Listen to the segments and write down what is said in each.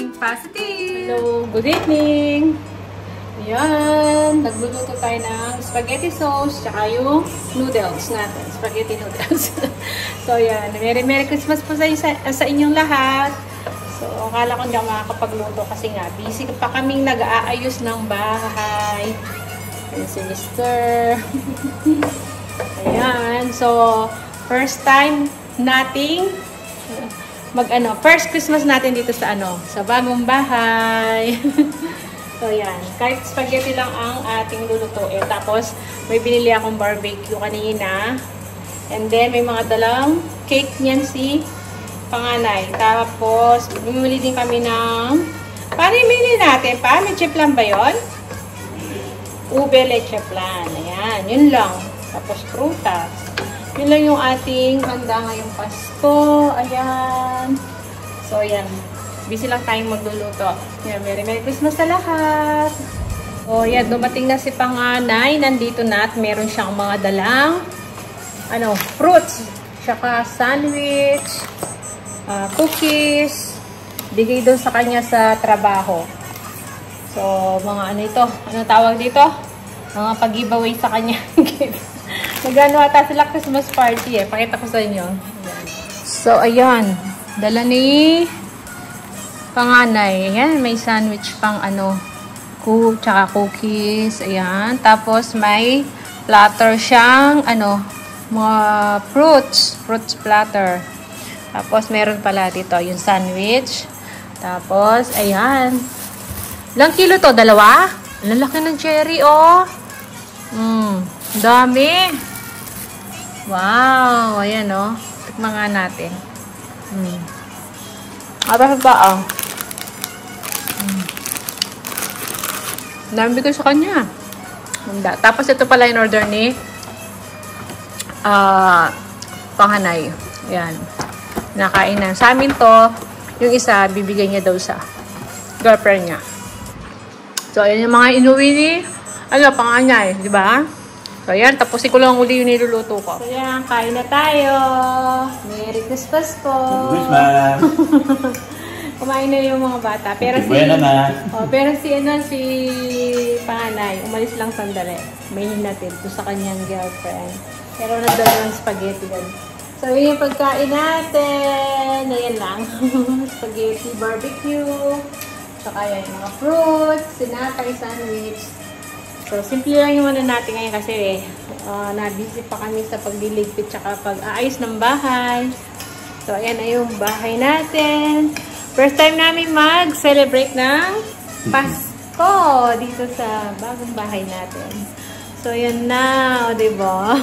Think positive! Hello, good evening! Ayan, nagluluto tayo ng spaghetti sauce tsaka yung noodles natin, spaghetti noodles. So ayan, Merry Christmas po sa inyong lahat. So akala ko hindi ako makakapagluto kasi nga busy pa kaming nag-aayos ng bahay. Ayan si Mr. Ayan, so first time nating first Christmas natin dito sa sa bagong bahay. So yan, kahit spaghetti lang ang ating lulutuin. Tapos may binili akong barbecue kanina. And then may mga dalang cake niyan si panganay. Tapos bumili din kami ng parimili natin pa. May chiplan ba yun? Ube leche plan. Ayan, yun lang. Tapos prutas. Yun lang yung ating handa ngayong Pasko. Ayan. So, ayan. Busy lang tayong magluluto. Ayan, Merry Christmas sa lahat. So, ayan. Dumating na si panganay. Nandito na at meron siyang mga dalang fruits. Tsaka sandwich. Cookies. Bigay doon sa kanya sa trabaho. So, mga ito. Ano tawag dito? Mga pag-giveaway sa kanya. Nagano ata sila Christmas party eh. Pakita ko sa inyo. Ayan. So, ayan. Dala ni panganay. Ayan, may sandwich pang tsaka cookies. Ayan. Tapos, may platter siyang, mga fruits platter. Tapos, meron pala dito yung sandwich. Tapos, ayan. Ilang kilo to? Dalawa? Ang laki ng cherry, oh. Dami. Wow. Ayan, oh. Tikman nga natin. Abas ba, oh. Dami ko sa kanya. Tapos, ito pala yung order ni panganay. Ayan. Nakain na. Sa amin to, yung isa, bibigay niya daw sa girlfriend niya. So, ayan yung mga inuwi ni panganay. Diba? So, ayan. Tapusin ko lang uli yung niluluto ko. So, ayan. Kain na tayo. Merry Christmas po. Merry Christmas. Kumain na yung mga bata. Pero si panganay, umalis lang sandali. May hinatid to sa kanyang girlfriend. Pero nagdala ng spaghetti yan. So, yun yung pagkain natin. Ayan lang. Spaghetti barbecue. Saka yan, mga fruits, sinapay, sandwich. So, simple lang yung natin ngayon kasi na-busy pa kami sa pagliligpit tsaka pag-aayos ng bahay. So, ayan na yung bahay natin. First time namin mag-celebrate ng Pasko dito sa bagong bahay natin. So, ayan na, diba?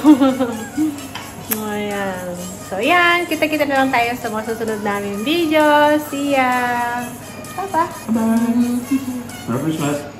Ayan. So, ayan. Kita-kita na lang tayo sa mga susunod namin video. See ya! Bye-bye! Bye-bye! Merry Christmas!